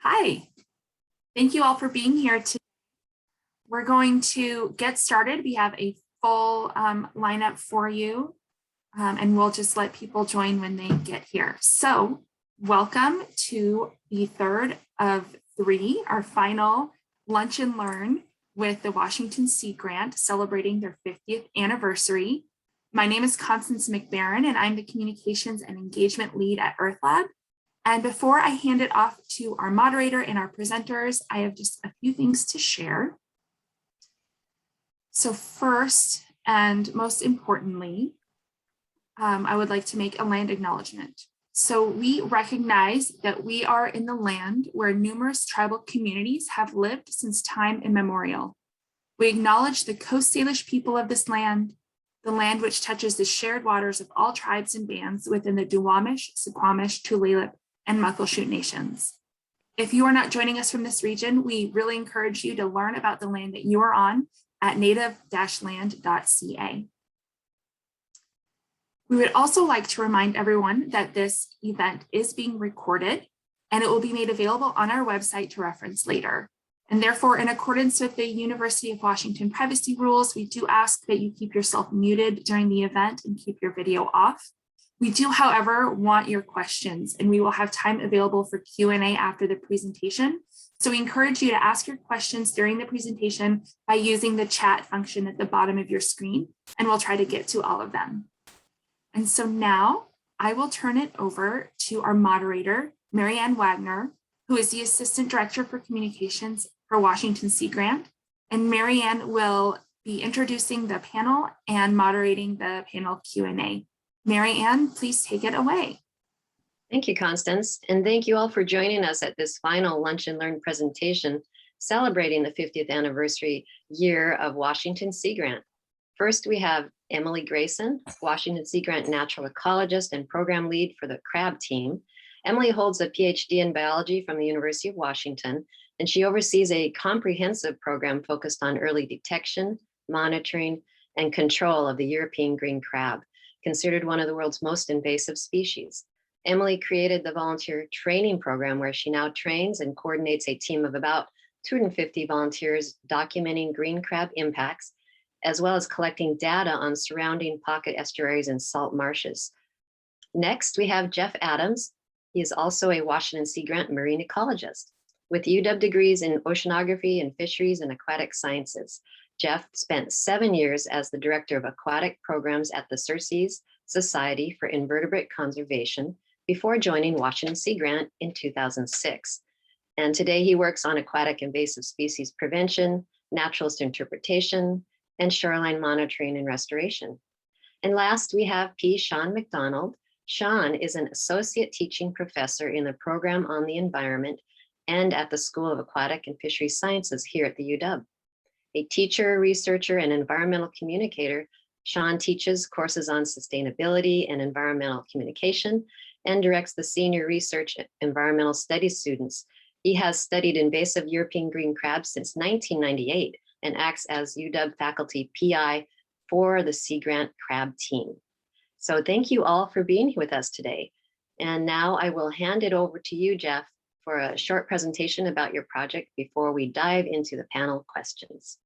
Hi, thank you all for being here today. We're going to get started. We have a full lineup for you, and we'll just let people join when they get here. So welcome to the third of three, our final Lunch and Learn with the Washington Sea Grant, celebrating their 50th anniversary. My name is Constance McBaron, and I'm the Communications and Engagement Lead at EarthLab. And before I hand it off to our moderator and our presenters, I have just a few things to share. So first, and most importantly, I would like to make a land acknowledgement. So we recognize that we are in the land where numerous tribal communities have lived since time immemorial. We acknowledge the Coast Salish people of this land, the land which touches the shared waters of all tribes and bands within the Duwamish, Suquamish, Tulalip, and Muckleshoot nations. If you are not joining us from this region, we really encourage you to learn about the land that you are on at native-land.ca. We would also like to remind everyone that this event is being recorded and it will be made available on our website to reference later. And therefore, in accordance with the University of Washington privacy rules, we do ask that you keep yourself muted during the event and keep your video off. We do, however, want your questions, and we will have time available for Q&A after the presentation. So we encourage you to ask your questions during the presentation by using the chat function at the bottom of your screen, and we'll try to get to all of them. And so now I will turn it over to our moderator, Marianne Wagner, who is the Assistant Director for Communications for Washington Sea Grant. And Marianne will be introducing the panel and moderating the panel Q&A. Marianne, please take it away. Thank you, Constance, and thank you all for joining us at this final Lunch and Learn presentation celebrating the 50th anniversary year of Washington Sea Grant. First, we have Emily Grayson, Washington Sea Grant natural ecologist and program lead for the crab team. Emily holds a PhD in biology from the University of Washington, and she oversees a comprehensive program focused on early detection, monitoring, and control of the European green crab, considered one of the world's most invasive species. Emily created the volunteer training program where she now trains and coordinates a team of about 250 volunteers documenting green crab impacts, as well as collecting data on surrounding pocket estuaries and salt marshes. Next, we have Jeff Adams. He is also a Washington Sea Grant marine ecologist with UW degrees in oceanography and fisheries and aquatic sciences. Jeff spent 7 years as the director of aquatic programs at the Surseas Society for Invertebrate Conservation before joining Washington Sea Grant in 2006. And today he works on aquatic invasive species prevention, naturalist interpretation, and shoreline monitoring and restoration. And last, we have P. Sean McDonald. Sean is an associate teaching professor in the program on the environment and at the School of Aquatic and Fisheries Sciences here at the UW. A teacher, researcher, and environmental communicator, Sean teaches courses on sustainability and environmental communication and directs the senior research environmental studies students. He has studied invasive European green crabs since 1998 and acts as UW faculty PI for the Sea Grant crab team. So thank you all for being here with us today. And now I will hand it over to you, Jeff, for a short presentation about your project before we dive into the panel questions.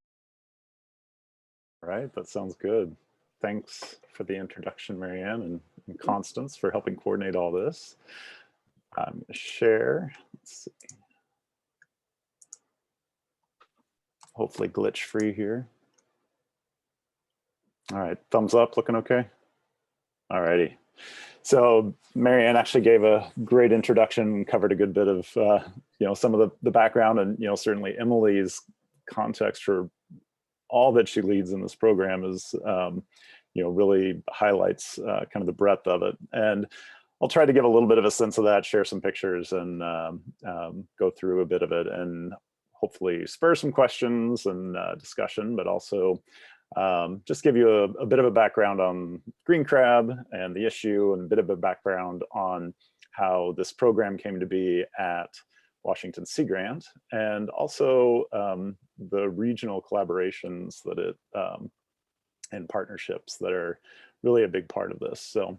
All right, that sounds good. Thanks for the introduction, Marianne, and Constance for helping coordinate all this. I'm going to share. Let's see. Hopefully glitch free here. All right, thumbs up, looking okay? All righty. So Marianne actually gave a great introduction, covered a good bit of some of the background, and certainly Emily's context for all that she leads in this program is really highlights kind of the breadth of it. And I'll try to give a little bit of a sense of that, share some pictures, and go through a bit of it, and hopefully spur some questions and discussion, but also just give you a bit of a background on green crab and the issue, and a bit of a background on how this program came to be at Washington Sea Grant, and also the regional collaborations that it and partnerships that are really a big part of this. So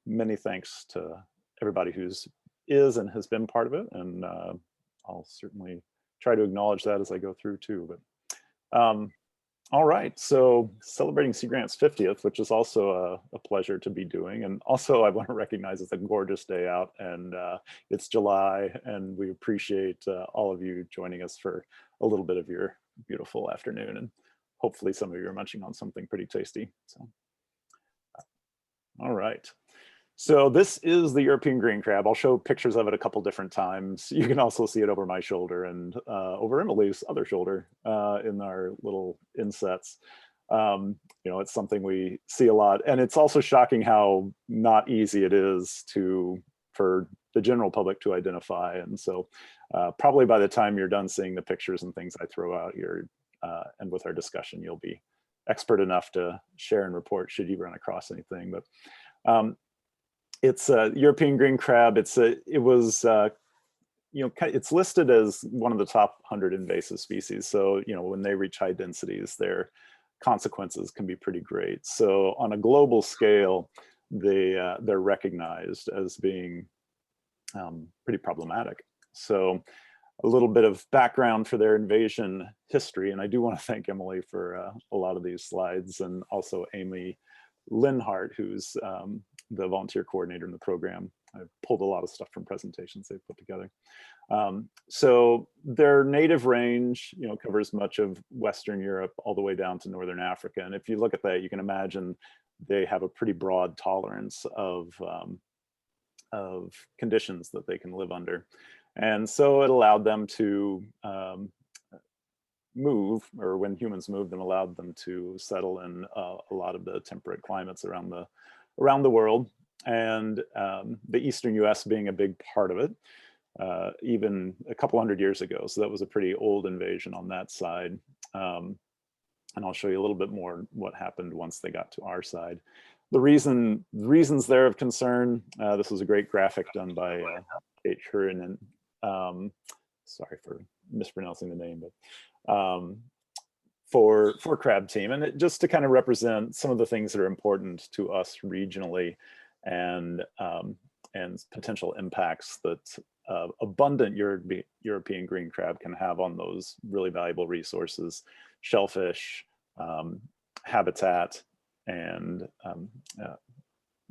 many thanks to everybody who's is and has been part of it, and I'll certainly try to acknowledge that as I go through too. But all right, so celebrating Sea Grant's 50th, which is also a pleasure to be doing. And also I want to recognize it's a gorgeous day out, and it's July, and we appreciate all of you joining us for a little bit of your beautiful afternoon. And hopefully some of you are munching on something pretty tasty. So, all right. So this is the European green crab. I'll show pictures of it a couple different times. You can also see it over my shoulder and over Emily's other shoulder in our little insets. You know, it's something we see a lot, and it's also shocking how not easy it is for the general public to identify. And so probably by the time you're done seeing the pictures and things I throw out here and with our discussion, you'll be expert enough to share and report should you run across anything. But it's a European green crab. It's listed as one of the top 100 invasive species. So, you know, when they reach high densities, their consequences can be pretty great. So on a global scale, they're recognized as being pretty problematic. So a little bit of background for their invasion history. And I do want to thank Emily for a lot of these slides, and also Amy Linhart, who's the volunteer coordinator in the program. I've pulled a lot of stuff from presentations they've put together. So their native range, you know, covers much of Western Europe all the way down to Northern Africa. And if you look at that, you can imagine they have a pretty broad tolerance of conditions that they can live under. And so it allowed them to move, or when humans moved them, allowed them to settle in a lot of the temperate climates around the world, and the Eastern US being a big part of it, even a couple hundred years ago. So that was a pretty old invasion on that side. And I'll show you a little bit more what happened once they got to our side. The reasons they're of concern, this was a great graphic done by Kate Hurinen. Sorry for mispronouncing the name, but for Crab Team, and just to kind of represent some of the things that are important to us regionally, and potential impacts that abundant European green crab can have on those really valuable resources: shellfish, habitat, and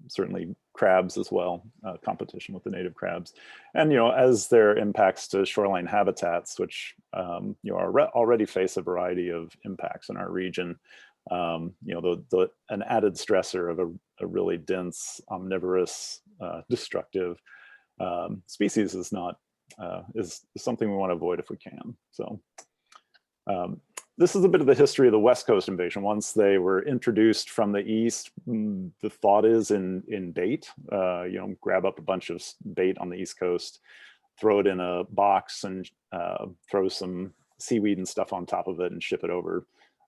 certainly crabs as well, competition with the native crabs. And, you know, as their impacts to shoreline habitats, which, you know, already face a variety of impacts in our region, you know, an added stressor of a really dense, omnivorous, destructive species is something we want to avoid if we can. So this is a bit of the history of the West Coast invasion. Once they were introduced from the east, the thought is in bait. You know, grab up a bunch of bait on the East Coast, throw it in a box, and throw some seaweed and stuff on top of it, and ship it over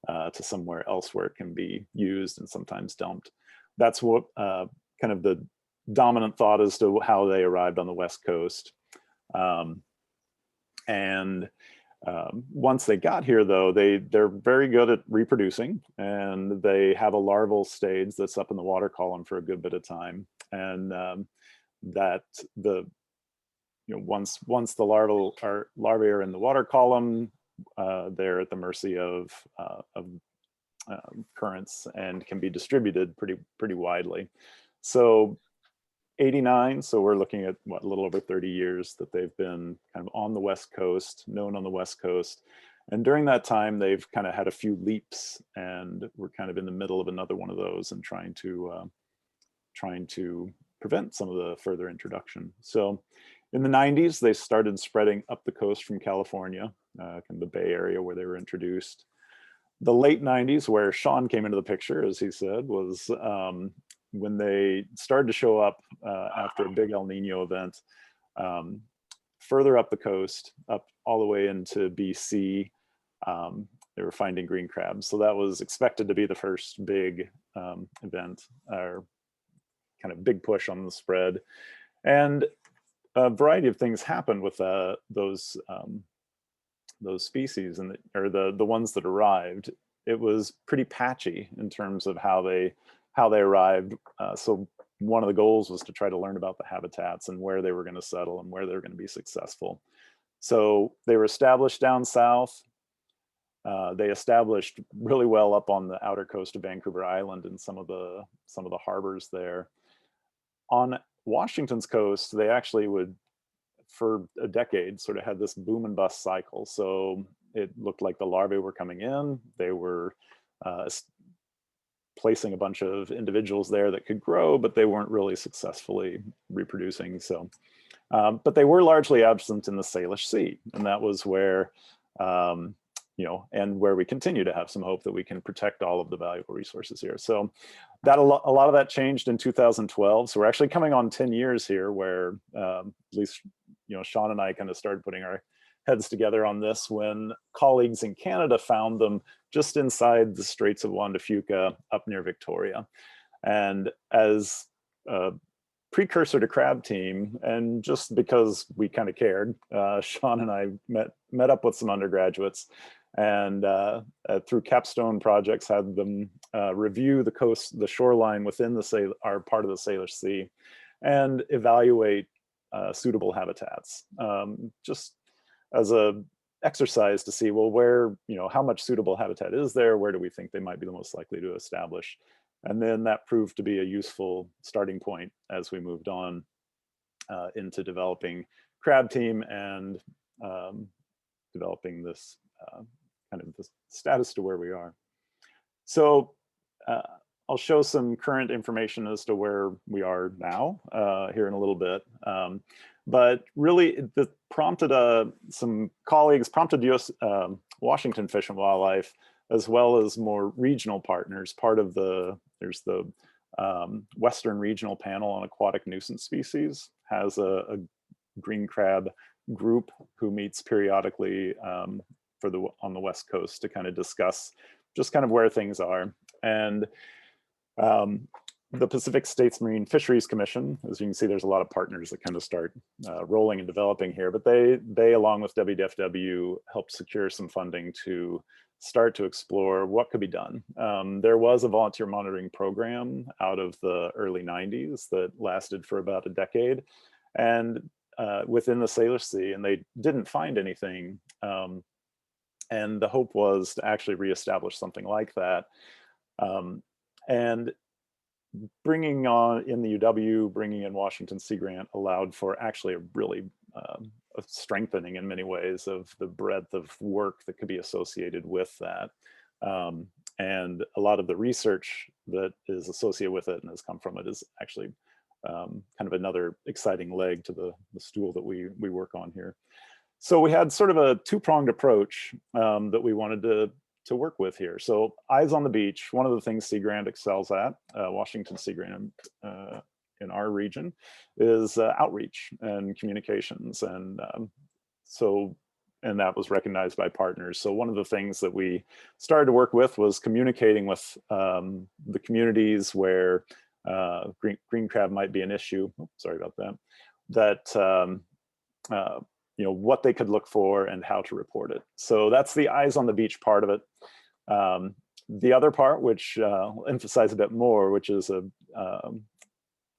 to somewhere else where it can be used and sometimes dumped. That's what kind of the dominant thought as to how they arrived on the West Coast. Once they got here, though, they're very good at reproducing, and they have a larval stage that's up in the water column for a good bit of time. And once the larvae are in the water column, they're at the mercy of currents and can be distributed pretty widely. So 89, so we're looking at a little over 30 years that they've been kind of on the West Coast, known on the West Coast. And during that time, they've kind of had a few leaps, and we're kind of in the middle of another one of those, and trying to prevent some of the further introduction. So in the 90s, they started spreading up the coast from California, kind of the Bay Area where they were introduced. The late 90s, where Sean came into the picture, as he said, was when they started to show up after a big El Nino event, further up the coast, up all the way into BC. They were finding green crabs. So that was expected to be the first big event, or kind of big push on the spread. And a variety of things happened with those species, or the ones that arrived. It was pretty patchy in terms of how they arrived. So one of the goals was to try to learn about the habitats and where they were going to settle and where they were going to be successful. So they were established down south. They established really well up on the outer coast of Vancouver Island and some of the harbors there. On Washington's coast, they actually would, for a decade, sort of had this boom and bust cycle. So it looked like the larvae were coming in. They were placing a bunch of individuals there that could grow, but they weren't really successfully reproducing. So, but they were largely absent in the Salish Sea, and that was where, you know, and where we continue to have some hope that we can protect all of the valuable resources here. So that a lot of that changed in 2012. So we're actually coming on 10 years here, where at least, you know, Sean and I kind of started putting our heads together on this when colleagues in Canada found them just inside the Straits of Juan de Fuca up near Victoria. And as a precursor to Crab Team, and just because we kind of cared, Sean and I met up with some undergraduates, and through capstone projects had them review the coast, the shoreline within our part of the Salish Sea, and evaluate suitable habitats, just as a exercise to see, well, where, you know, how much suitable habitat is there? Where do we think they might be the most likely to establish? And then that proved to be a useful starting point as we moved on into developing Crab Team and developing this kind of the status to where we are. So I'll show some current information as to where we are now here in a little bit. But really, that prompted some colleagues, prompted US Washington Fish and Wildlife, as well as more regional partners. Part of there's the Western Regional Panel on Aquatic Nuisance Species, has a green crab group who meets periodically on the West Coast to kind of discuss just kind of where things are. And the Pacific States Marine Fisheries Commission, as you can see, there's a lot of partners that kind of start rolling and developing here, but they along with WDFW helped secure some funding to start to explore what could be done. There was a volunteer monitoring program out of the early 90s that lasted for about a decade, and within the Salish Sea, and they didn't find anything. And the hope was to actually reestablish something like that. And bringing on in the UW, bringing in Washington Sea Grant allowed for actually a really a strengthening in many ways of the breadth of work that could be associated with that. And a lot of the research that is associated with it and has come from it is actually kind of another exciting leg to the stool that we work on here. So we had sort of a two-pronged approach that we wanted to work with here. So eyes on the beach, one of the things Sea Grant excels at, Washington Sea Grant in our region, is outreach and communications. And and that was recognized by partners. So one of the things that we started to work with was communicating with the communities where green crab might be an issue. Oh, sorry about that. That you know, what they could look for and how to report it. So that's the eyes on the beach part of it. The other part, which I'll emphasize a bit more, which is a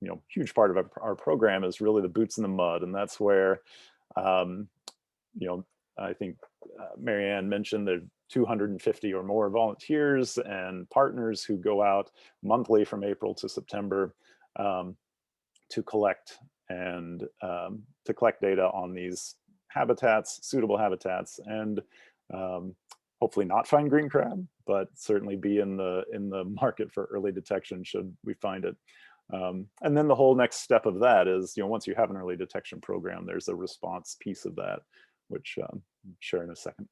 you know, huge part of our program, is really the boots in the mud, and that's where you know, I think Marianne mentioned there are 250 or more volunteers and partners who go out monthly from April to September to collect data on these habitats, suitable habitats, and hopefully not find green crab, but certainly be in the market for early detection should we find it. And then the whole next step of that is, you know, once you have an early detection program, there's a response piece of that, which I'll share in a second.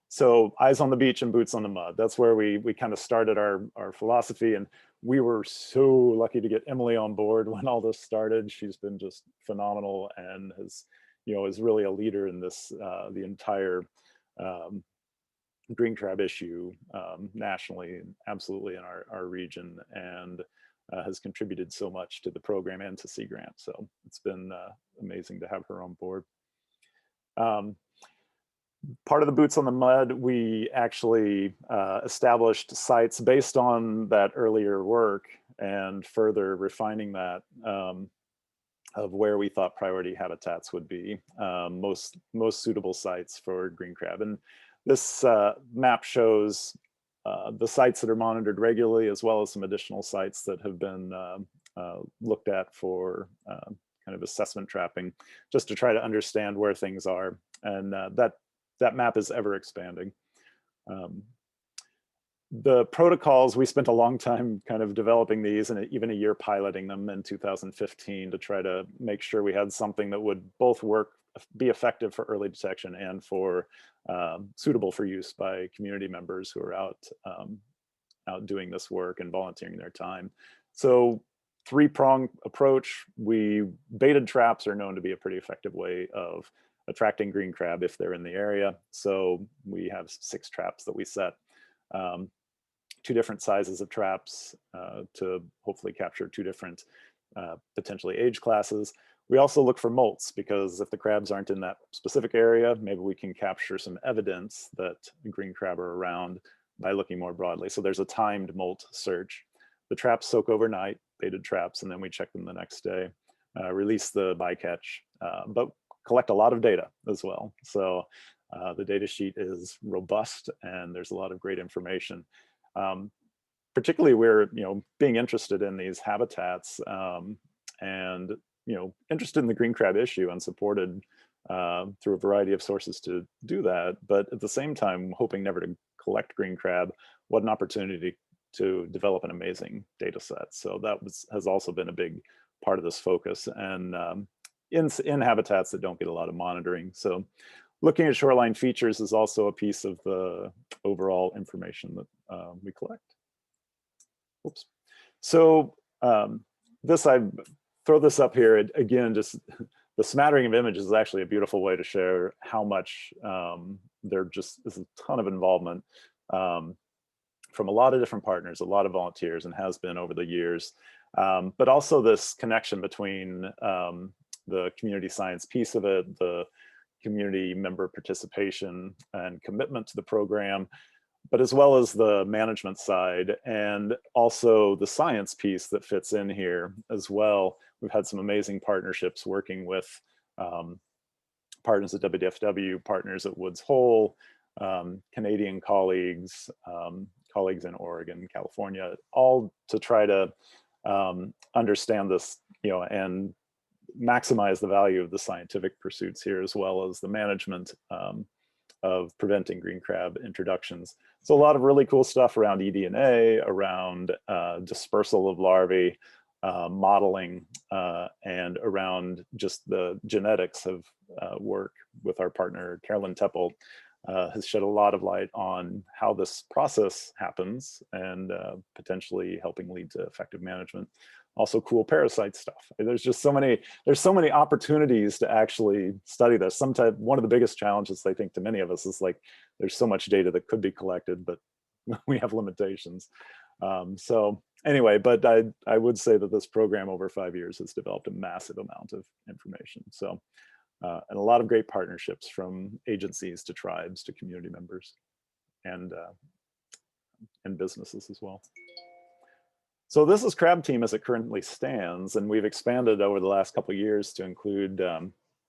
So eyes on the beach and boots on the mud. That's where we kind of started our philosophy, and we were so lucky to get Emily on board when all this started. She's been just phenomenal and has, you know, is really a leader in this, the entire green crab issue nationally, absolutely in our region, and has contributed so much to the program and to Sea Grant. So it's been amazing to have her on board. Part of the boots on the mud, we actually established sites based on that earlier work and further refining that of where we thought priority habitats would be most suitable sites for green crab. And this map shows the sites that are monitored regularly, as well as some additional sites that have been looked at for kind of assessment trapping, just to try to understand where things are. And that map is ever expanding. The protocols, we spent a long time kind of developing these, and even a year piloting them in 2015 to try to make sure we had something that would both work, be effective for early detection and for suitable for use by community members who are out doing this work and volunteering their time. So three-pronged approach. Baited traps are known to be a pretty effective way of attracting green crab if they're in the area. So we have 6 traps that we set. 2 different sizes of traps to hopefully capture 2 different potentially age classes. We also look for molts, because if the crabs aren't in that specific area, maybe we can capture some evidence that green crab are around by looking more broadly. So there's a timed molt search. The traps soak overnight, baited traps, and then we check them the next day, release the bycatch, but collect a lot of data as well. So the data sheet is robust and there's a lot of great information. Particularly we're being interested in these habitats and interested in the green crab issue and supported through a variety of sources to do that, but at the same time hoping never to collect green crab. What an opportunity to develop an amazing data set. So that has also been a big part of this focus, and in habitats that don't get a lot of monitoring. So looking at shoreline features is also a piece of the overall information that we collect. Oops. So I throw this up here again, just the smattering of images is actually a beautiful way to share how much there just is a ton of involvement from a lot of different partners, a lot of volunteers, and has been over the years. But also this connection between the community science piece of it, the community member participation and commitment to the program, but as well as the management side, and also the science piece that fits in here as well. We've had some amazing partnerships working with partners at WDFW, partners at Woods Hole, Canadian colleagues, colleagues in Oregon, California, all to try to understand this, and maximize the value of the scientific pursuits here, as well as the management of preventing green crab introductions. So a lot of really cool stuff around eDNA, around dispersal of larvae, modeling, and around just the genetics of work with our partner, Carolyn Teppel, has shed a lot of light on how this process happens and potentially helping lead to effective management. Also cool parasite stuff. There's so many opportunities to actually study this. Sometimes one of the biggest challenges, I think, to many of us is like, there's so much data that could be collected, but we have limitations. So anyway, but I would say that this program over 5 years has developed a massive amount of information. So, and a lot of great partnerships from agencies to tribes to community members and businesses as well. So this is Crab Team as it currently stands, and we've expanded over the last couple of years to include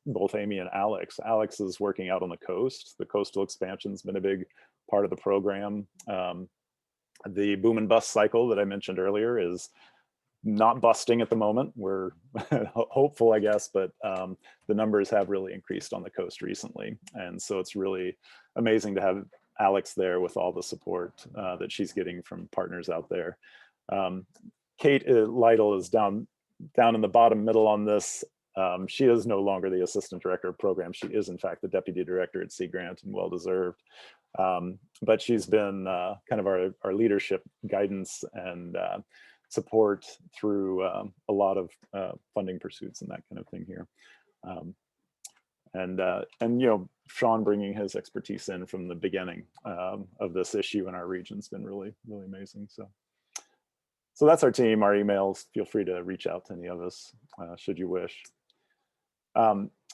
both Amy and Alex. Alex is working out on the coast. The coastal expansion has been a big part of the program. The boom and bust cycle that I mentioned earlier is not busting at the moment. We're hopeful, I guess, but the numbers have really increased on the coast recently. And so it's really amazing to have Alex there with all the support that she's getting from partners out there. Kate Lytle is down in the bottom middle on this. She is no longer the assistant director of program. She is in fact the deputy director at Sea Grant, and well deserved. But she's been kind of our leadership guidance and support through a lot of funding pursuits and that kind of thing here. And Sean bringing his expertise in from the beginning of this issue in our region has been really, really amazing. So that's our team, our emails. Feel free to reach out to any of us should you wish.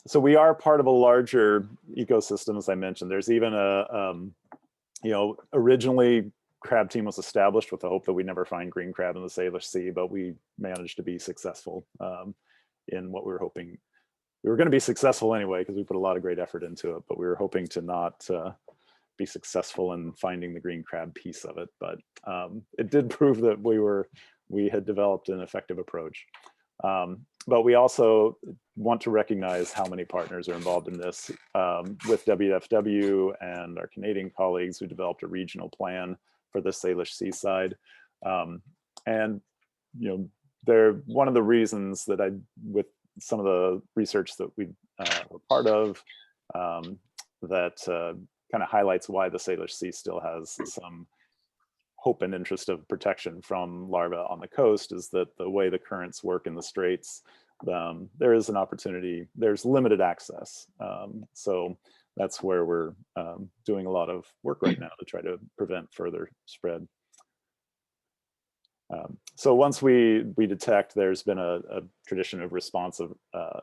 So we are part of a larger ecosystem, as I mentioned. There's even a, originally crab team was established with the hope that we never find green crab in the Salish Sea, but we managed to be successful in what we were hoping. We were going to be successful anyway because we put a lot of great effort into it, but we were hoping to not be successful in finding the green crab piece of it. But it did prove that we had developed an effective approach. But we also want to recognize how many partners are involved in this. With WFW and our Canadian colleagues, we developed a regional plan for the Salish seaside. And one of the reasons that with some of the research that we were part of, that kind of highlights why the Salish Sea still has some hope and interest of protection from larvae on the coast, is that the way the currents work in the straits, there is an opportunity, there's limited access. So that's where we're doing a lot of work right now to try to prevent further spread. So once we detect, there's been a tradition of responsive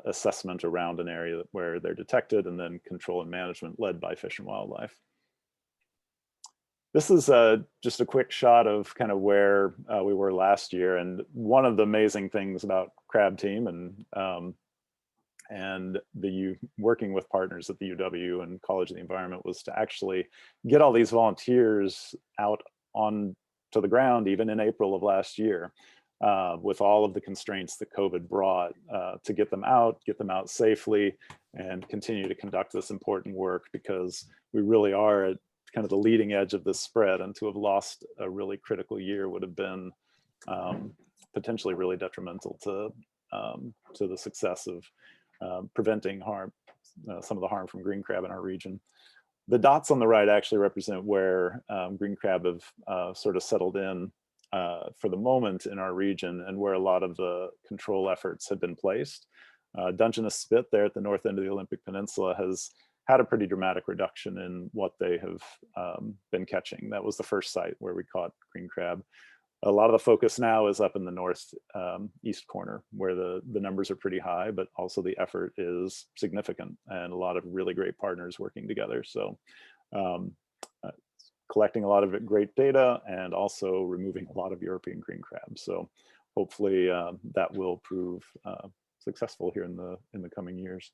assessment around an area where they're detected, and then control and management led by Fish and Wildlife. This is just a quick shot of kind of where we were last year. And one of the amazing things about Crab Team and working with partners at the UW and College of the Environment was to actually get all these volunteers out on to the ground, even in April of last year, with all of the constraints that COVID brought, to get them out safely and continue to conduct this important work, because we really are at kind of the leading edge of this spread, and to have lost a really critical year would have been potentially really detrimental to the success of preventing harm, some of the harm from green crab in our region. The dots on the right actually represent where green crab have sort of settled in for the moment in our region, and where a lot of the control efforts have been placed. Dungeness Spit there at the north end of the Olympic Peninsula has had a pretty dramatic reduction in what they have been catching. That was the first site where we caught green crab. A lot of the focus now is up in the north east corner, where the numbers are pretty high, but also the effort is significant, and a lot of really great partners working together. So collecting a lot of great data, and also removing a lot of European green crab. So hopefully that will prove successful here in the coming years.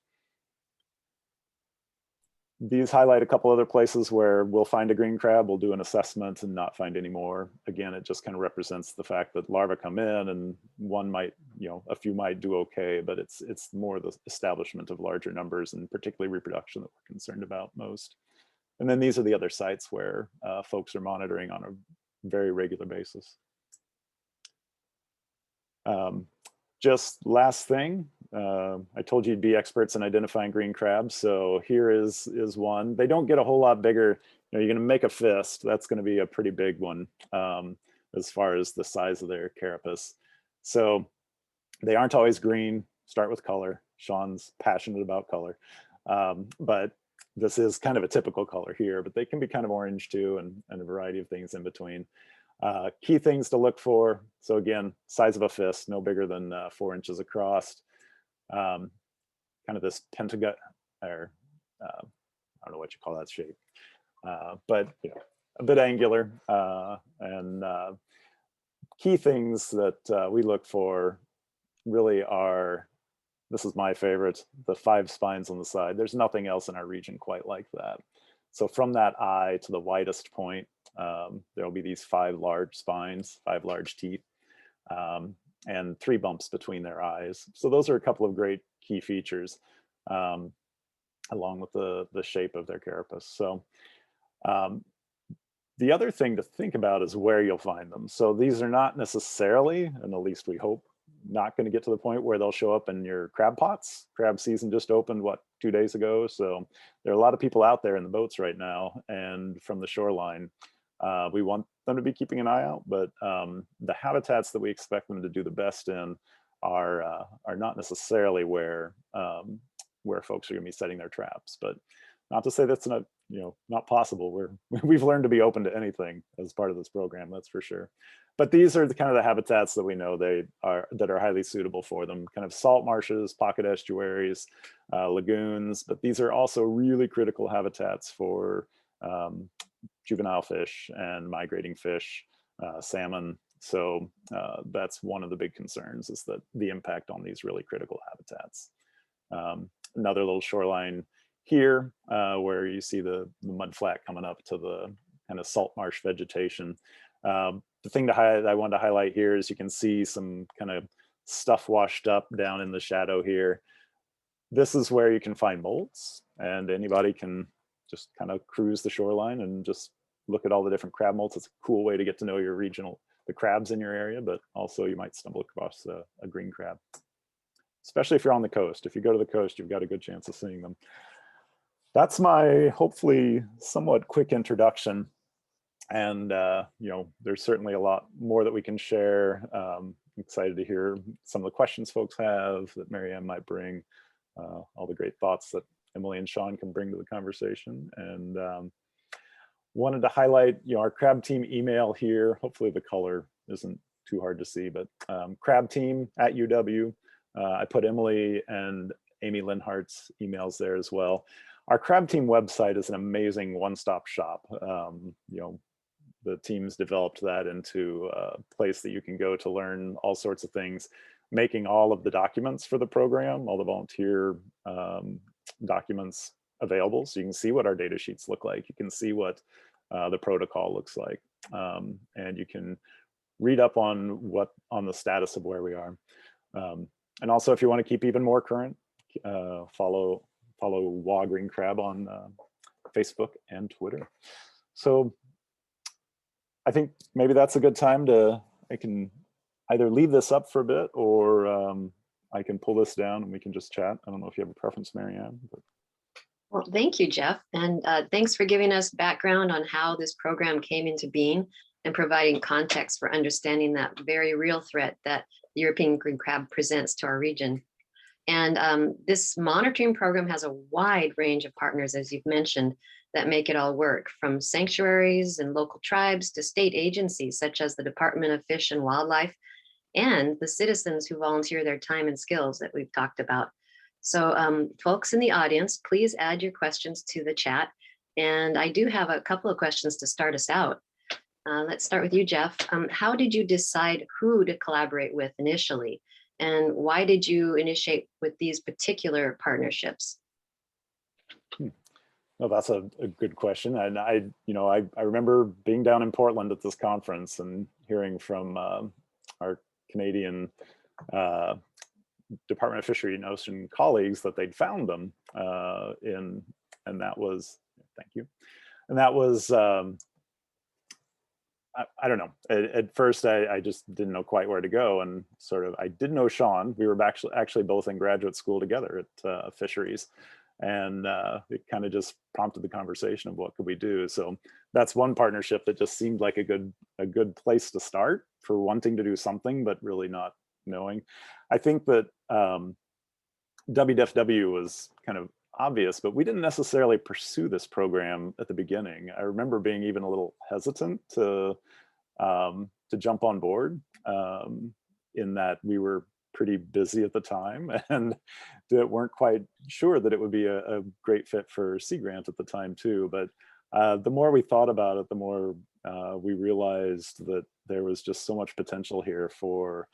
These highlight a couple other places where we'll find a green crab, we'll do an assessment and not find any more. Again, it just kind of represents the fact that larvae come in, and one might, a few might do okay, but it's more the establishment of larger numbers, and particularly reproduction, that we're concerned about most. And then these are the other sites where folks are monitoring on a very regular basis. Just last thing, I told you you'd be experts in identifying green crabs. So here is one. They don't get a whole lot bigger. You're going to make a fist. That's going to be a pretty big one as far as the size of their carapace. So they aren't always green. Start with color. Sean's passionate about color, but this is kind of a typical color here. But they can be kind of orange too, and a variety of things in between. Key things to look for. So again, size of a fist, no bigger than 4 inches across. Kind of this pentagon, or I don't know what you call that shape, but a bit angular. And key things that we look for really are, this is my favorite, the 5 spines on the side. There's nothing else in our region quite like that. So from that eye to the widest point, there will be these 5 large spines, 5 large teeth, and 3 bumps between their eyes. So those are a couple of great key features, along with the shape of their carapace. So the other thing to think about is where you'll find them. So these are not necessarily, and at least we hope, not going to get to the point where they'll show up in your crab pots. Crab season just opened, what, 2 days ago? So there are a lot of people out there in the boats right now, and from the shoreline. We want them to be keeping an eye out, but the habitats that we expect them to do the best in are not necessarily where folks are going to be setting their traps. But not to say that's not possible. We've learned to be open to anything as part of this program, that's for sure. But these are the kind of the habitats that we know that are highly suitable for them. Kind of salt marshes, pocket estuaries, lagoons. But these are also really critical habitats for juvenile fish and migrating fish, salmon. So that's one of the big concerns, is that the impact on these really critical habitats. Another little shoreline here where you see the mud flat coming up to the kind of salt marsh vegetation. The thing I wanted to highlight here is you can see some kind of stuff washed up down in the shadow here. This is where you can find molts, and anybody can just kind of cruise the shoreline and just look at all the different crab molts. It's a cool way to get to know your the crabs in your area, but also you might stumble across a green crab, especially if you're on the coast. If you go to the coast, you've got a good chance of seeing them. That's my hopefully somewhat quick introduction. And there's certainly a lot more that we can share. Excited to hear some of the questions folks have that Marianne might bring, all the great thoughts that Emily and Sean can bring to the conversation. And wanted to highlight our crab team email here. Hopefully the color isn't too hard to see, but crab team at UW. I put Emily and Amy Linhart's emails there as well. Our crab team website is an amazing one-stop shop. The teams developed that into a place that you can go to learn all sorts of things, making all of the documents for the program, all the volunteer documents available. So you can see what our data sheets look like. You can see what the protocol looks like. And you can read up on the status of where we are. And also, if you want to keep even more current, follow WA Green Crab on Facebook and Twitter. So I think maybe that's a good time I can either leave this up for a bit, or I can pull this down and we can just chat. I don't know if you have a preference, Marianne. But. Well, thank you, Jeff. And thanks for giving us background on how this program came into being and providing context for understanding that very real threat that the European green crab presents to our region. And this monitoring program has a wide range of partners, as you've mentioned, that make it all work, from sanctuaries and local tribes to state agencies such as the Department of Fish and Wildlife, and the citizens who volunteer their time and skills that we've talked about. So folks in the audience, please add your questions to the chat. And I do have a couple of questions to start us out. Let's start with you, Jeff. How did you decide who to collaborate with initially? And why did you initiate with these particular partnerships? Well, that's a good question. And I remember being down in Portland at this conference and hearing from our Canadian Department of Fishery and Ocean colleagues that they'd found them and that was, thank you. And that was, I don't know. At first, I just didn't know quite where to go, and I did know Sean. We were actually both in graduate school together at Fisheries, and it kind of just prompted the conversation of what could we do. So that's one partnership that just seemed like a good place to start for wanting to do something, but really not knowing. I think that WDFW was kind of obvious, but we didn't necessarily pursue this program at the beginning. I remember being even a little hesitant to jump on board in that we were pretty busy at the time and that weren't quite sure that it would be a great fit for Sea Grant at the time too. But the more we thought about it, the more we realized that there was just so much potential here for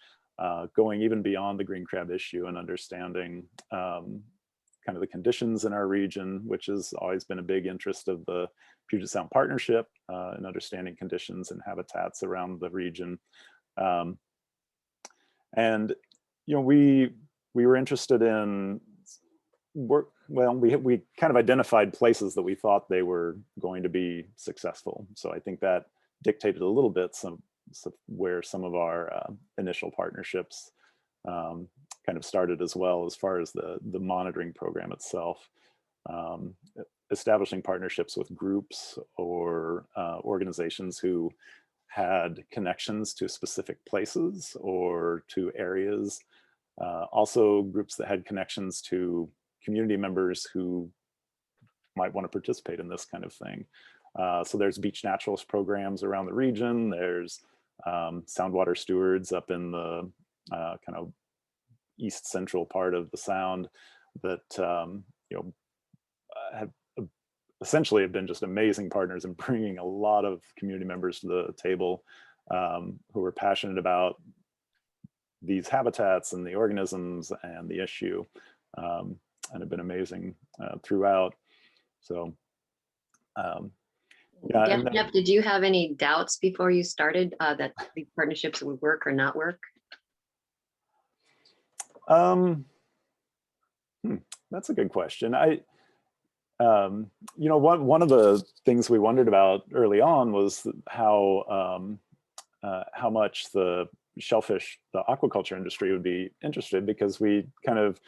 going even beyond the green crab issue and understanding kind of the conditions in our region, which has always been a big interest of the Puget Sound Partnership, and understanding conditions and habitats around the region. And we were interested in we kind of identified places that we thought they were going to be successful. So I think that dictated a little bit where some of our initial partnerships kind of started as well, as far as the monitoring program itself. Establishing partnerships with groups or organizations who had connections to specific places or to areas. Also groups that had connections to community members who might want to participate in this kind of thing. So there's beach naturalist programs around the region. There's Soundwater stewards up in the kind of east central part of the Sound that have essentially have been just amazing partners in bringing a lot of community members to the table who are passionate about these habitats and the organisms and the issue, and have been amazing throughout. So yeah. Yeah, And then, Jeff, did you have any doubts before you started that these partnerships would work or not work? That's a good question. You know, one of the things we wondered about early on was how much the shellfish, the aquaculture industry would be interested, because we kind of,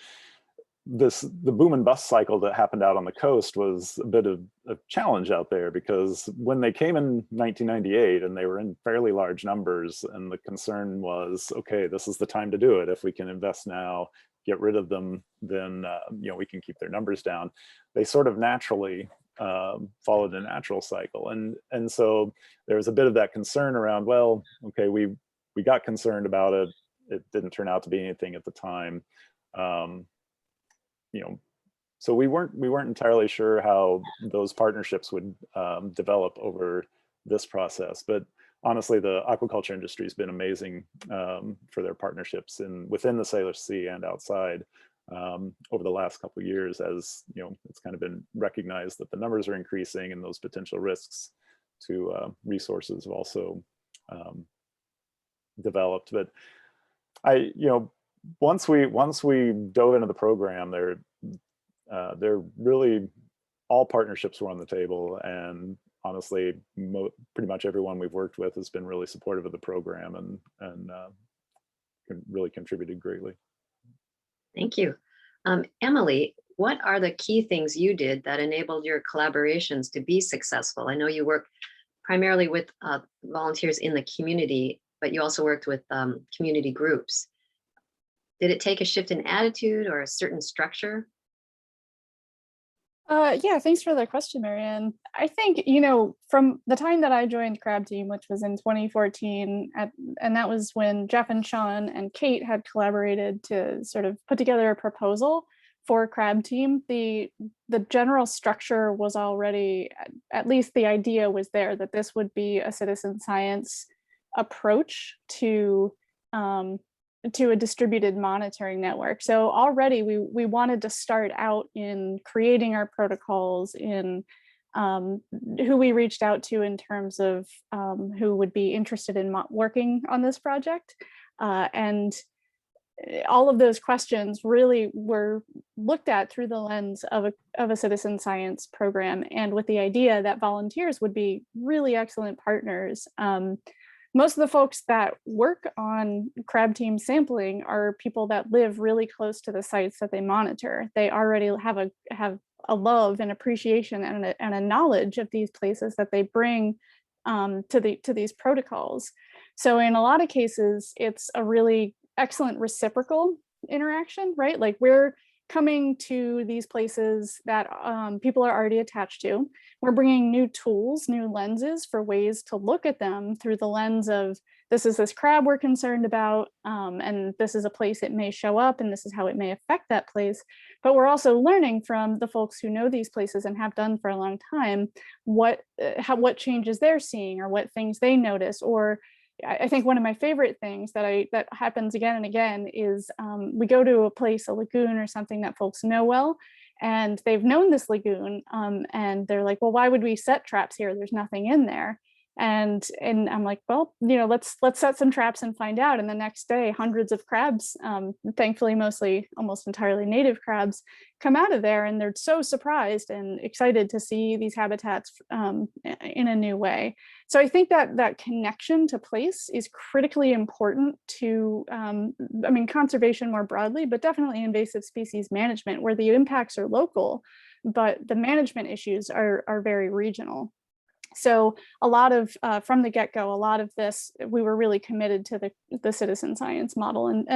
the boom and bust cycle that happened out on the coast was a bit of a challenge out there, because when they came in 1998 and they were in fairly large numbers, and the concern was, okay, this is the time to do it. If we can invest now, get rid of them, then you know, we can keep their numbers down. They sort of naturally followed a natural cycle, and so there was a bit of that concern around, well, okay, we got concerned about it. It didn't turn out to be anything at the time. You know, so we weren't entirely sure how those partnerships would develop over this process. But honestly, the aquaculture industry has been amazing for their partnerships within the Salish Sea and outside over the last couple of years, as you know, it's kind of been recognized that the numbers are increasing and those potential risks to resources have also developed. But you know, once we dove into the program, they're really, all partnerships were on the table, and honestly, pretty much everyone we've worked with has been really supportive of the program and really contributed greatly. Thank you. Emily, what are the key things you did that enabled your collaborations to be successful? I know you work primarily with volunteers in the community, but you also worked with community groups. Did it take a shift in attitude or a certain structure? Yeah, thanks for the question, Marianne. I think, you know, from the time that I joined Crab Team, which was in 2014, and that was when Jeff and Sean and Kate had collaborated to sort of put together a proposal for Crab Team, the general structure was already, at least the idea was there, that this would be a citizen science approach to a distributed monitoring network. So already we wanted to start out in creating our protocols, in who we reached out to in terms of who would be interested in working on this project. And all of those questions really were looked at through the lens of a citizen science program, and with the idea that volunteers would be really excellent partners. Most of the folks that work on Crab Team sampling are people that live really close to the sites that they monitor. They already have a love and appreciation and a knowledge of these places that they bring to these protocols. So in a lot of cases, it's a really excellent reciprocal interaction, right? Like, we're coming to these places that people are already attached to. We're bringing new tools, new lenses for ways to look at them through the lens of, this is this crab we're concerned about, and this is a place it may show up, and this is how it may affect that place. But we're also learning from the folks who know these places and have done for a long time what changes they're seeing, or what things they notice. Or I think one of my favorite things that happens again and again is we go to a place, a lagoon or something that folks know well, and they've known this lagoon, and they're like, well, why would we set traps here? There's nothing in there. And I'm like, well, you know, let's set some traps and find out. And the next day, hundreds of crabs, thankfully mostly almost entirely native crabs, come out of there, and they're so surprised and excited to see these habitats in a new way. So I think that connection to place is critically important to, I mean, conservation more broadly, but definitely invasive species management, where the impacts are local, but the management issues are very regional. So a lot of, from the get-go, a lot of this, we were really committed to the citizen science model, and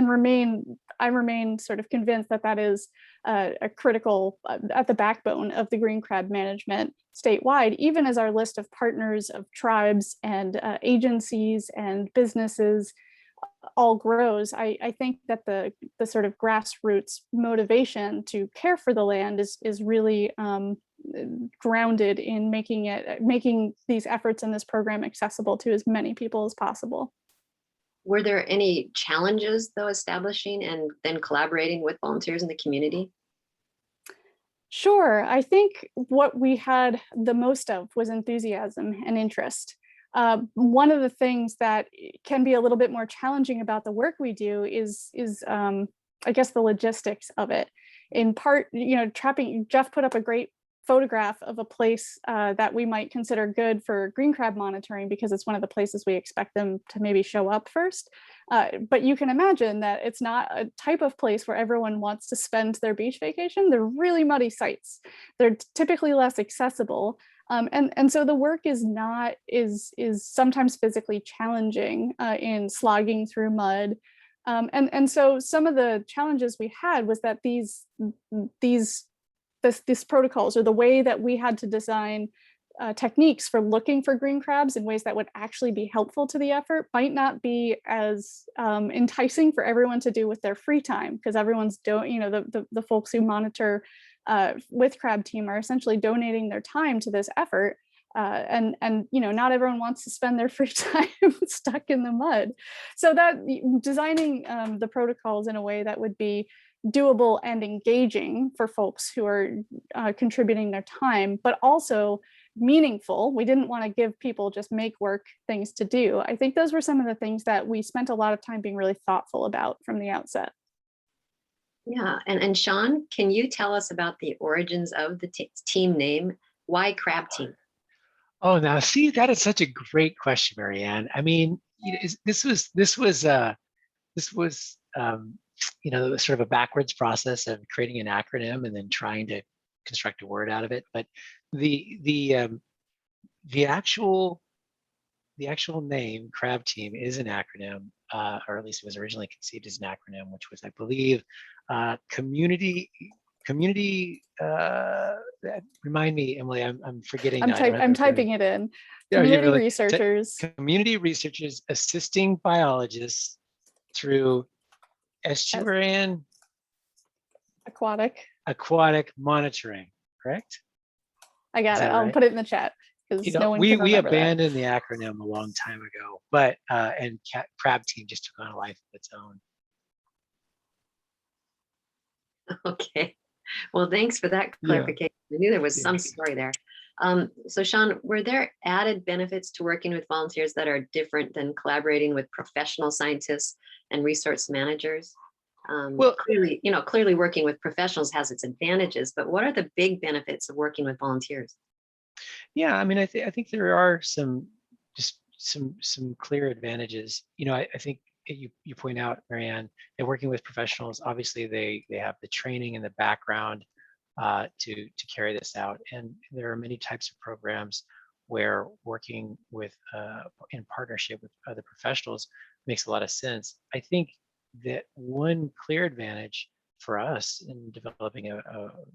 I remain sort of convinced that is a critical, at the backbone of the green crab management statewide, even as our list of partners of tribes and agencies and businesses all grows, I think that the sort of grassroots motivation to care for the land is really grounded in making these efforts in this program accessible to as many people as possible. Were there any challenges though establishing and then collaborating with volunteers in the community? Sure. I think what we had the most of was enthusiasm and interest. One of the things that can be a little bit more challenging about the work we do is I guess the logistics of it. In part, Jeff put up a great photograph of a place that we might consider good for green crab monitoring because it's one of the places we expect them to maybe show up first. But you can imagine that it's not a type of place where everyone wants to spend their beach vacation. They're really muddy sites. They're typically less accessible. And so the work is sometimes physically challenging in slogging through mud. And so some of the challenges we had was that these protocols, or the way that we had to design techniques for looking for green crabs in ways that would actually be helpful to the effort, might not be as enticing for everyone to do with their free time, because the folks who monitor with Crab Team are essentially donating their time to this effort. And not everyone wants to spend their free time stuck in the mud. So that designing the protocols in a way that would be doable and engaging for folks who are contributing their time, but also meaningful. We didn't want to give people just make work things to do. I think those were some of the things that we spent a lot of time being really thoughtful about from the outset. Yeah, and Sean, can you tell us about the origins of the team name? Why Crab Team? Oh, now see, that is such a great question, Marianne. I mean, this was sort of a backwards process of creating an acronym and then trying to construct a word out of it. But the actual name Crab Team is an acronym, or at least it was originally conceived as an acronym, which was, I believe, community. Remind me, Emily. I'm forgetting. I'm typing it in. Community researchers. Community researchers assisting biologists through estuarine aquatic monitoring. Correct? I got it. Right? I'll put it in the chat because no one can remember we abandoned the acronym a long time ago, but and Crab Team just took on a life of its own. Okay. Well, thanks for that clarification. Yeah. I knew there was some story there. So Sean, were there added benefits to working with volunteers that are different than collaborating with professional scientists and resource managers? Well, clearly working with professionals has its advantages, but what are the big benefits of working with volunteers? Yeah, I mean, I think there are some clear advantages. I think you point out, Marianne, that working with professionals, obviously they have the training and the background to carry this out. And there are many types of programs where working with in partnership with other professionals makes a lot of sense. I think that one clear advantage for us in developing a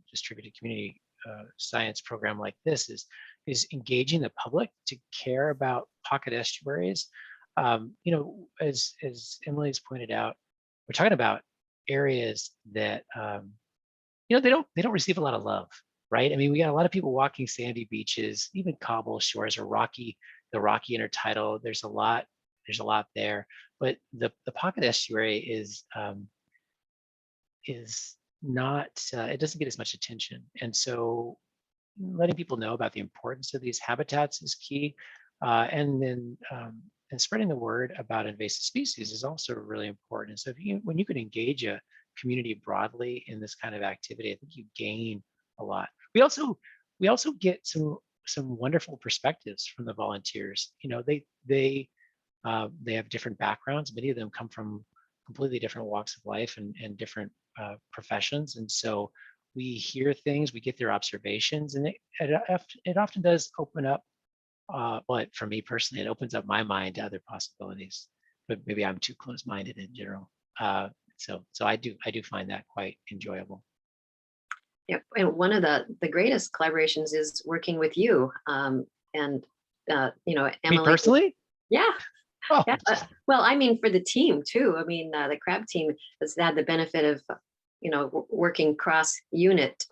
distributed community science program like this is engaging the public to care about pocket estuaries. As Emily's pointed out, we're talking about areas that they don't receive a lot of love, right? I mean, we got a lot of people walking sandy beaches, even cobble shores or the rocky intertidal. There's a lot there, but the pocket estuary is not. It doesn't get as much attention, and so letting people know about the importance of these habitats is key, and then. And spreading the word about invasive species is also really important. And so when you can engage a community broadly in this kind of activity, I think you gain a lot. We also get some wonderful perspectives from the volunteers. They have different backgrounds. Many of them come from completely different walks of life and different professions. And so we hear things, we get their observations, and it often does open up. But for me personally, it opens up my mind to other possibilities. But maybe I'm too close-minded in general. So I do find that quite enjoyable. Yep, and one of the greatest collaborations is working with you. Emily. Me personally? Yeah. Oh, Yeah, well, I mean, for the team too. I mean, the crab team has had the benefit of, working cross unit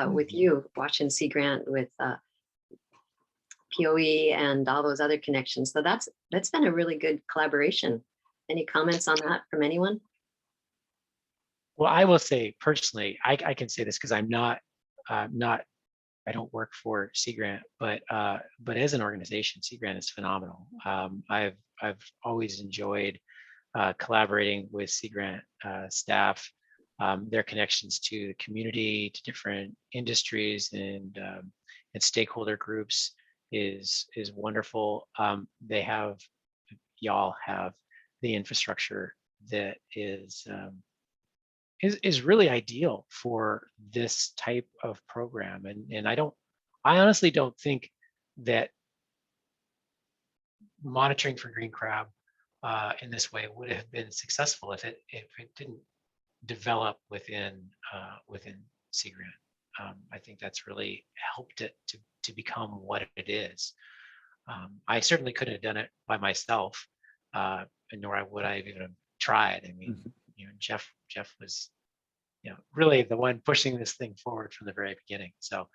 with you, watching Sea Grant with POE and all those other connections. So that's been a really good collaboration. Any comments on that from anyone? well, I will say personally, I can say this because I'm not, I don't work for Sea Grant, but as an organization, Sea Grant is phenomenal. I've always enjoyed collaborating with Sea Grant staff, their connections to the community, to different industries and stakeholder groups is wonderful. Y'all have the infrastructure that is really ideal for this type of program. And I honestly don't think that monitoring for green crab in this way would have been successful if it didn't develop within Sea Grant. I think that's really helped it to become what it is. I certainly couldn't have done it by myself, nor would I have even tried. I mean, Jeff was, really the one pushing this thing forward from the very beginning. So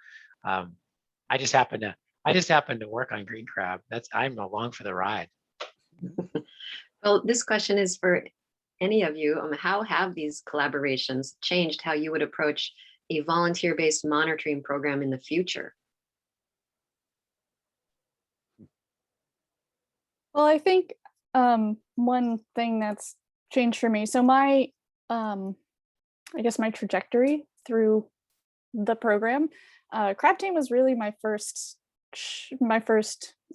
I just happened to work on green crab. I'm along for the ride. Well, this question is for any of you. How have these collaborations changed how you would approach a volunteer-based monitoring program in the future? Well, I think one thing that's changed for me, so my I guess my trajectory through the program, crab team was really my first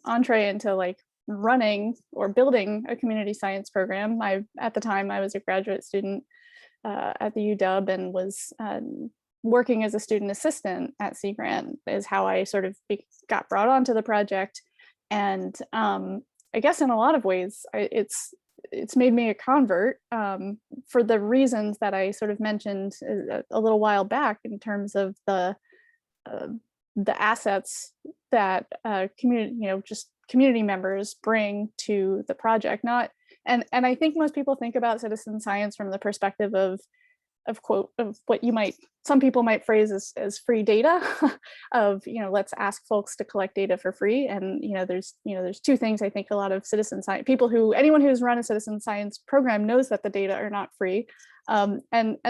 entree into like running or building a community science program. At the time I was a graduate student at the UW and was working as a student assistant at Sea Grant is how I sort of got brought onto the project. And I guess in a lot of ways, it's made me a convert for the reasons that I sort of mentioned a little while back in terms of the assets that community members bring to the project. And I think most people think about citizen science from the perspective of what some people might phrase as free data of, let's ask folks to collect data for free. And, there's two things I think a lot of citizen science anyone who's run a citizen science program knows that the data are not free. And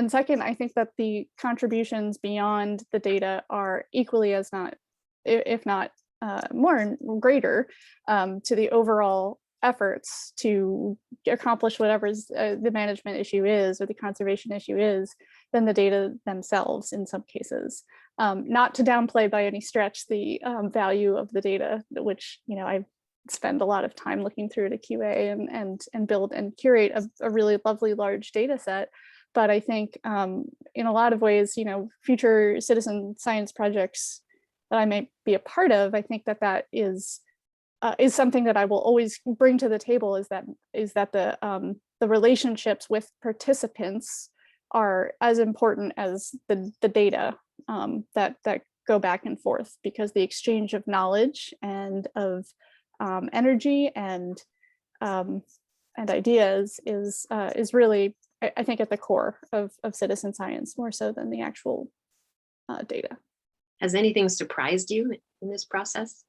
second, I think that the contributions beyond the data are equally as not, if not more greater to the overall efforts to accomplish whatever the management issue is or the conservation issue is than the data themselves in some cases. Not to downplay by any stretch the value of the data, which I spend a lot of time looking through to QA and build and curate a really lovely large data set. But I think in a lot of ways, future citizen science projects that I may be a part of, I think that is something that I will always bring to the table is that the relationships with participants are as important as the data that go back and forth, because the exchange of knowledge and of energy and ideas is really, I think, at the core of citizen science, more so than the actual data. Has anything surprised you in this process?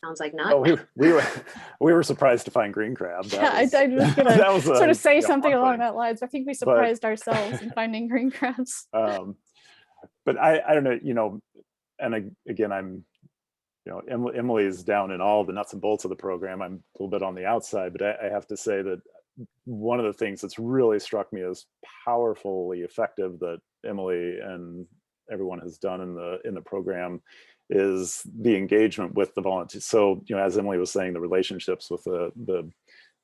Sounds like not. Oh, we were surprised to find green crab. I was gonna sort of say something along that lines. I think we surprised ourselves in finding green crabs. But I don't know, and again, I'm, Emily's down in all the nuts and bolts of the program. I'm a little bit on the outside, but I have to say that one of the things that's really struck me as powerfully effective that Emily and everyone has done in the program is the engagement with the volunteers. So, as Emily was saying, the relationships with the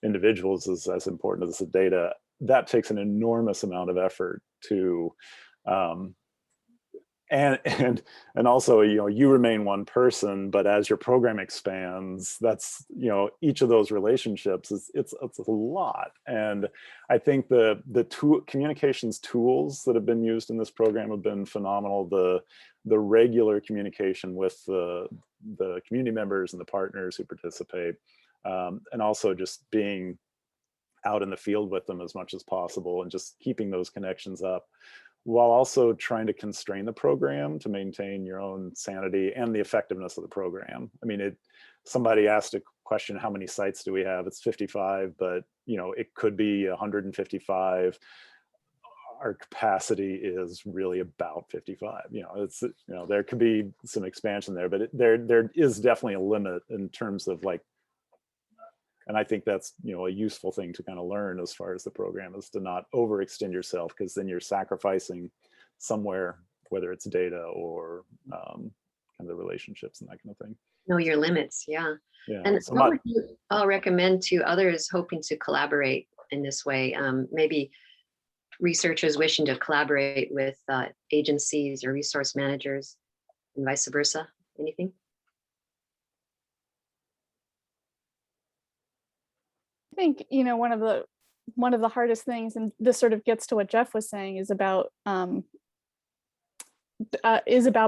individuals is as important as the data. That takes an enormous amount of effort to and also, you know, you remain one person, but as your program expands, that's, you know, each of those relationships is it's a lot. And I think the communications tools that have been used in this program have been phenomenal. The regular communication with the community members and the partners who participate, and also just being out in the field with them as much as possible and just keeping those connections up, while also trying to constrain the program to maintain your own sanity and the effectiveness of the program. I mean, somebody asked a question, how many sites do we have? It's 55, but you know, it could be 155. Our capacity is really about 55. You know, it's, you know, there could be some expansion there, but there is definitely a limit in terms of like, and I think that's, you know, a useful thing to kind of learn as far as the program is to not overextend yourself, because then you're sacrificing somewhere, whether it's data or kind of the relationships and that kind of thing. Know your limits, yeah. Yeah. And So what would you all recommend to others hoping to collaborate in this way? Maybe researchers wishing to collaborate with agencies or resource managers and vice versa. Anything? I think, you know, one of the hardest things, and this sort of gets to what Jeff was saying, is about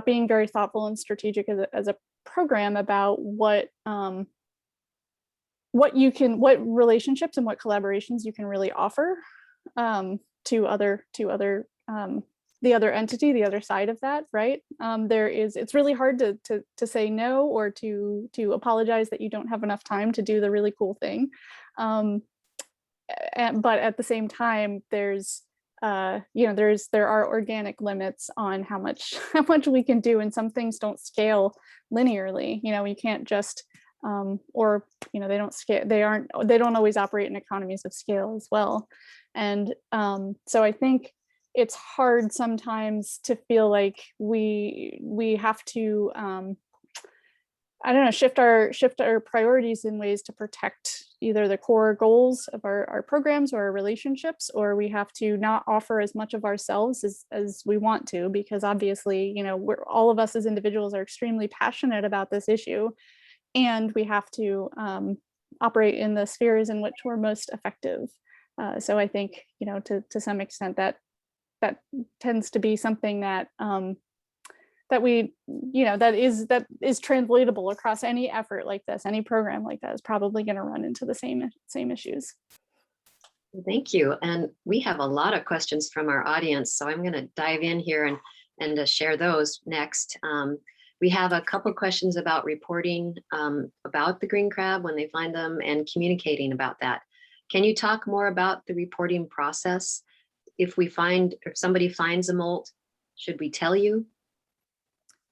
being very thoughtful and strategic as a program about what relationships and what collaborations you can really offer to the other entity, the other side of that, right? It's really hard to say no, or to apologize that you don't have enough time to do the really cool thing. But at the same time, there are organic limits on how much we can do, and some things don't scale linearly. You know, you can't just or, you know, they don't scale, they don't always operate in economies of scale as well. And so I think it's hard sometimes to feel like we have to shift our priorities in ways to protect either the core goals of our programs or our relationships, or we have to not offer as much of ourselves as we want to, because obviously, you know, all of us as individuals are extremely passionate about this issue, and we have to operate in the spheres in which we're most effective. So I think, you know, to some extent that tends to be something that that is translatable across any effort like this. Any program like that is probably going to run into the same issues. Thank you. And we have a lot of questions from our audience, so I'm going to dive in here and share those next. We have a couple questions about reporting about the green crab when they find them, and communicating about that. Can you talk more about the reporting process? If somebody finds a molt, should we tell you?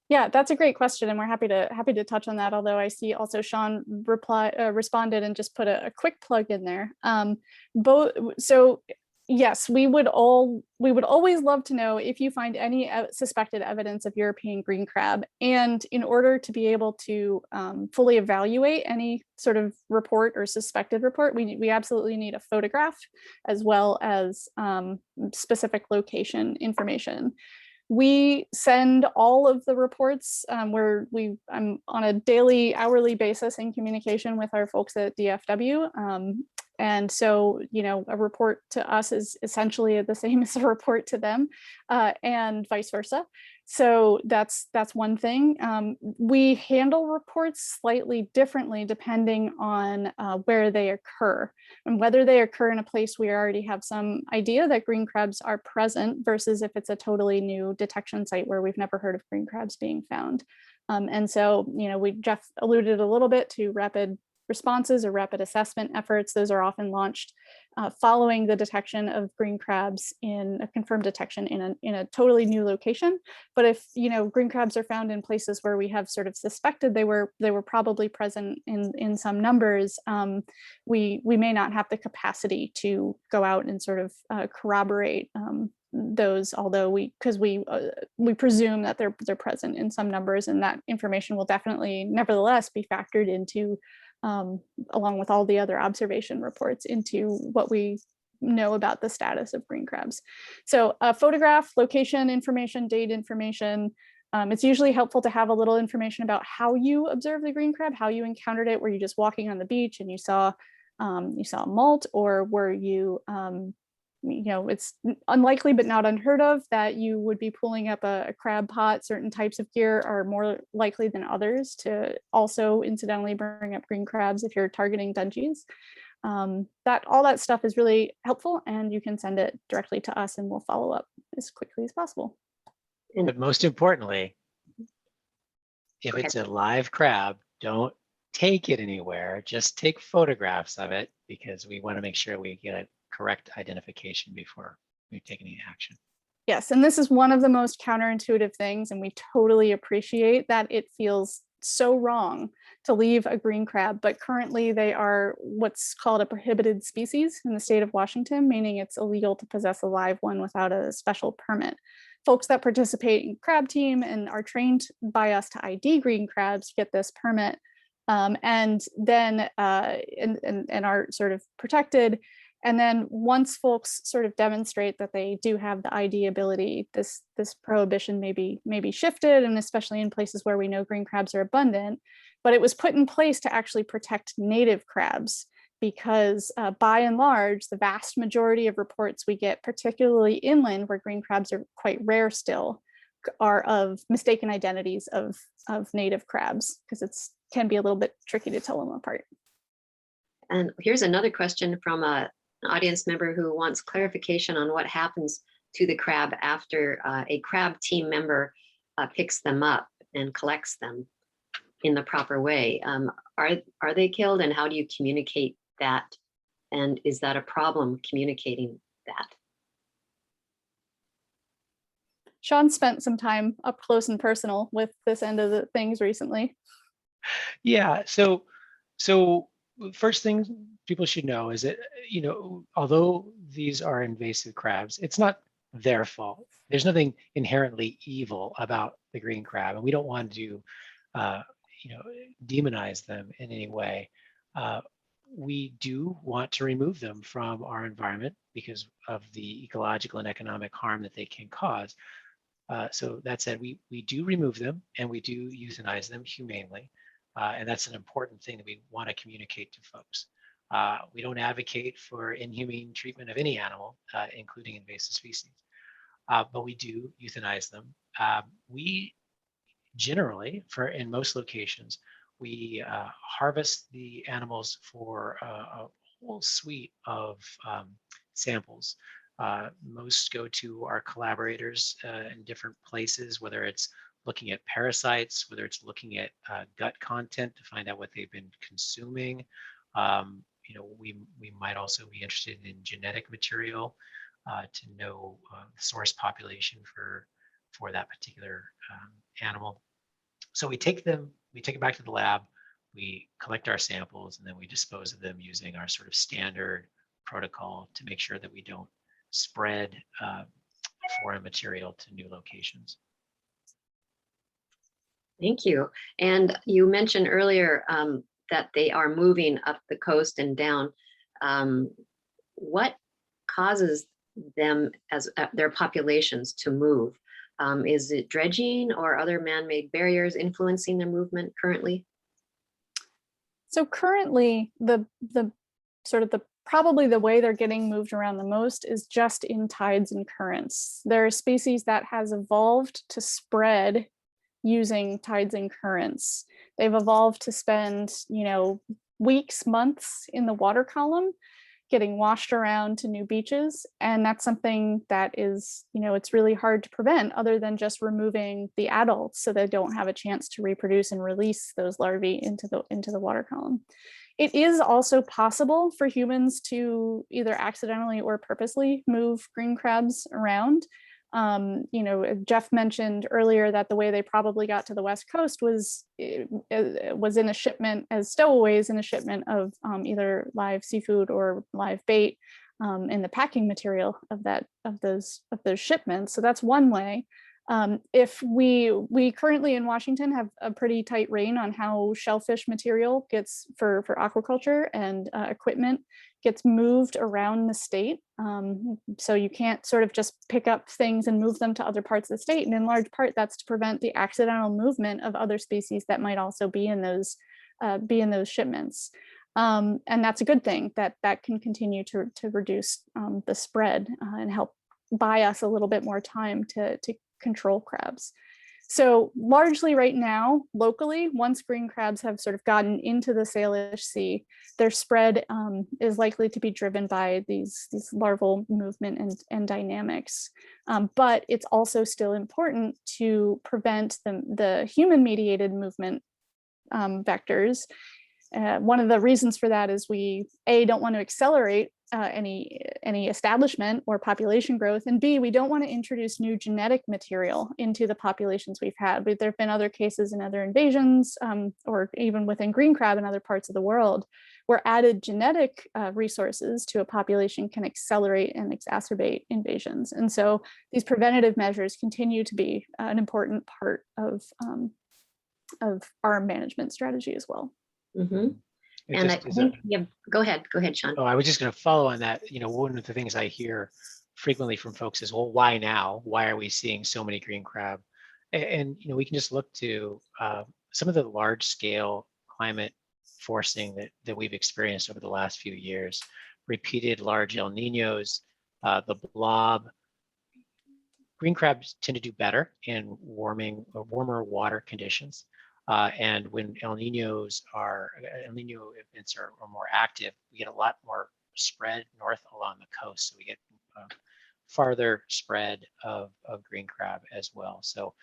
Yeah, that's a great question, and we're happy to touch on that. Although I see also Sean responded and just put a quick plug in there. So yes, we would always love to know if you find any suspected evidence of European green crab, and in order to be able to fully evaluate any sort of report or suspected report, we absolutely need a photograph as well as specific location information. We send all of the reports where I'm on a daily, hourly basis in communication with our folks at DFW. And so, you know, a report to us is essentially the same as a report to them, and vice versa. So that's one thing. We handle reports slightly differently depending on where they occur, and whether they occur in a place we already have some idea that green crabs are present, versus if it's a totally new detection site where we've never heard of green crabs being found. And so, you know, Jeff alluded a little bit to rapid responses or rapid assessment efforts. Those are often launched following the detection of green crabs in a confirmed detection in a totally new location. But if, you know, green crabs are found in places where we have sort of suspected they were probably present in some numbers, we may not have the capacity to go out and sort of corroborate those, although because we presume that they're present in some numbers, and that information will definitely nevertheless be factored into along with all the other observation reports into what we know about the status of green crabs. So a photograph, location information, date information. It's usually helpful to have a little information about how you observed the green crab, how you encountered it. Were you just walking on the beach and you saw a molt, or were you, it's unlikely but not unheard of that you would be pulling up a crab pot. Certain types of gear are more likely than others to also incidentally bring up green crabs if you're targeting Dungeness. All that stuff is really helpful, and you can send it directly to us and we'll follow up as quickly as possible. But most importantly, if it's a live crab, don't take it anywhere. Just take photographs of it, because we want to make sure we get a correct identification before we take any action. Yes, and this is one of the most counterintuitive things, and we totally appreciate that it feels so wrong to leave a green crab, but currently they are what's called a prohibited species in the state of Washington, meaning it's illegal to possess a live one without a special permit. Folks that participate in crab team and are trained by us to ID green crabs get this permit, and then and are sort of protected. And then once folks sort of demonstrate that they do have the ID ability, this prohibition may be shifted, and especially in places where we know green crabs are abundant. But it was put in place to actually protect native crabs, because by and large, the vast majority of reports we get, particularly inland where green crabs are quite rare still, are of mistaken identities of native crabs, because it can be a little bit tricky to tell them apart. And here's another question from an audience member who wants clarification on what happens to the crab after a crab team member picks them up and collects them in the proper way. Are they killed, and how do you communicate that? And is that a problem, communicating that? Sean spent some time up close and personal with this end of the things recently. Yeah, so first thing people should know is that, although these are invasive crabs, it's not their fault. There's nothing inherently evil about the green crab, and we don't want to, demonize them in any way. We do want to remove them from our environment because of the ecological and economic harm that they can cause. So that said, we do remove them, and we do euthanize them humanely. And that's an important thing that we want to communicate to folks. We don't advocate for inhumane treatment of any animal, including invasive species, but we do euthanize them. We generally, in most locations, we harvest the animals for a whole suite of samples. Most go to our collaborators in different places, whether it's looking at parasites, whether it's looking at gut content to find out what they've been consuming. We might also be interested in genetic material to know the source population for that particular animal. So we take it back to the lab, we collect our samples, and then we dispose of them using our sort of standard protocol to make sure that we don't spread foreign material to new locations. Thank you. And you mentioned earlier that they are moving up the coast and down. What causes them, as their populations, to move? Is it dredging or other man-made barriers influencing their movement currently? So currently, probably the way they're getting moved around the most is just in tides and currents. There are species that has evolved to spread using tides and currents. They've evolved to spend, weeks, months in the water column, getting washed around to new beaches. And that's something that is, it's really hard to prevent, other than just removing the adults so they don't have a chance to reproduce and release those larvae into the water column. It is also possible for humans to either accidentally or purposely move green crabs around. Jeff mentioned earlier that the way they probably got to the West Coast was in a shipment as stowaways in a shipment of either live seafood or live bait in the packing material of those shipments. So that's one way. If we currently in Washington have a pretty tight rein on how shellfish material gets for aquaculture and equipment gets moved around the state. So you can't sort of just pick up things and move them to other parts of the state. And in large part, that's to prevent the accidental movement of other species that might also be in those shipments. And that's a good thing, that can continue to reduce the spread and help buy us a little bit more time to control crabs. So largely right now, locally, once green crabs have sort of gotten into the Salish Sea, their spread is likely to be driven by these larval movement and dynamics. But it's also still important to prevent the human-mediated movement vectors. One of the reasons for that is we, A, don't want to accelerate any establishment or population growth, and B, we don't want to introduce new genetic material into the populations we've had. But there have been other cases in other invasions, or even within green crab in other parts of the world, where added genetic resources to a population can accelerate and exacerbate invasions. And so these preventative measures continue to be an important part of our management strategy as well. Mm-hmm. And I think, yeah, go ahead, Sean. Oh, I was just going to follow on that. One of the things I hear frequently from folks is, well, why now? Why are we seeing so many green crab? And we can just look to some of the large scale climate forcing that we've experienced over the last few years. Repeated large El Niños, the blob. Green crabs tend to do better in warmer water conditions. And when El Niño events are more active, we get a lot more spread north along the coast. So we get farther spread of green crab as well. So,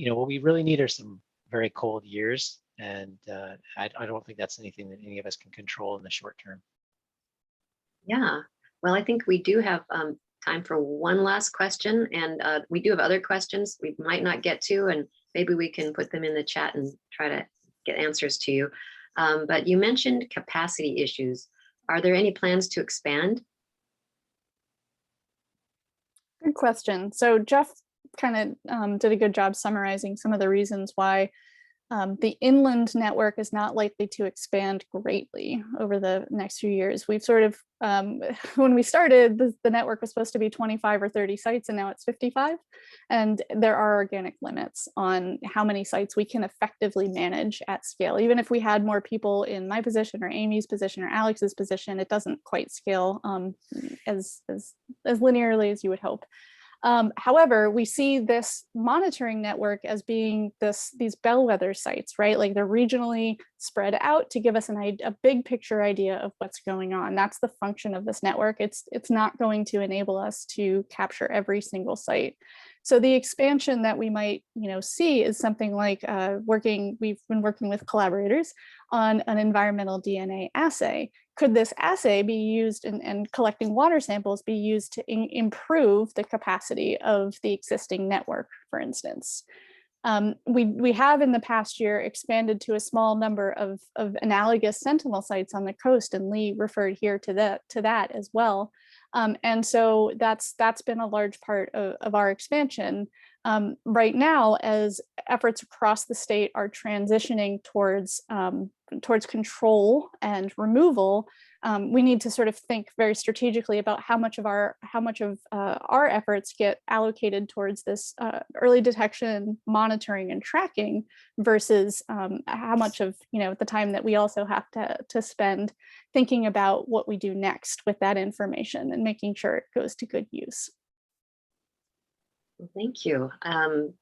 what we really need are some very cold years. And I don't think that's anything that any of us can control in the short term. Yeah, well, I think we do have time for one last question. And we do have other questions we might not get to, and maybe we can put them in the chat and try to get answers to you. But you mentioned capacity issues. Are there any plans to expand? Good question. So Jeff kind of did a good job summarizing some of the reasons why the inland network is not likely to expand greatly over the next few years. We've sort of, when we started, the network was supposed to be 25 or 30 sites, and now it's 55. And there are organic limits on how many sites we can effectively manage at scale. Even if we had more people in my position or Amy's position or Alex's position, it doesn't quite scale as linearly as you would hope. However, we see this monitoring network as being these bellwether sites, right? Like they're regionally spread out to give us a big picture idea of what's going on. That's the function of this network. It's not going to enable us to capture every single site. So the expansion that we might, see is something like we've been working with collaborators on an environmental DNA assay. Could this assay be used and collecting water samples be used to improve the capacity of the existing network, for instance? We have in the past year expanded to a small number of analogous sentinel sites on the coast, and Lee referred here to that as well. And so that's been a large part of our expansion. Right now, as efforts across the state are transitioning towards control and removal, we need to sort of think very strategically about how much of our efforts get allocated towards this early detection, monitoring, and tracking versus how much of the time that we also have to spend thinking about what we do next with that information and making sure it goes to good use. Well, thank you.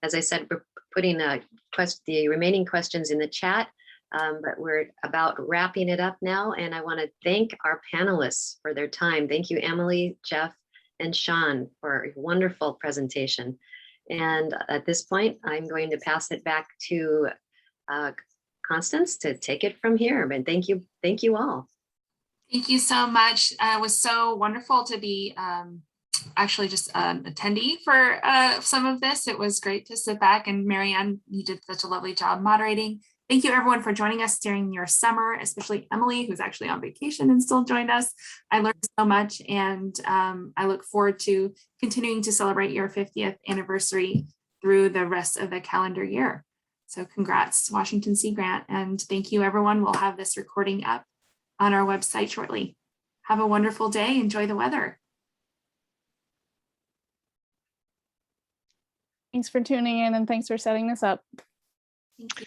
As I said, we're putting the remaining questions in the chat, but we're about wrapping it up now. And I want to thank our panelists for their time. Thank you, Emily, Jeff, and Sean, for a wonderful presentation. And at this point, I'm going to pass it back to Constance to take it from here. And thank you all. Thank you so much. It was so wonderful to be actually just an attendee for some of this. It was great to sit back, and Marianne, you did such a lovely job moderating. Thank you everyone for joining us during your summer, especially Emily, who's actually on vacation and still joined us. I learned so much, and I look forward to continuing to celebrate your 50th anniversary through the rest of the calendar year. So congrats, Washington Sea Grant, and thank you, everyone. We'll have this recording up on our website shortly. Have a wonderful day. Enjoy the weather. Thanks for tuning in and thanks for setting this up. Thank you.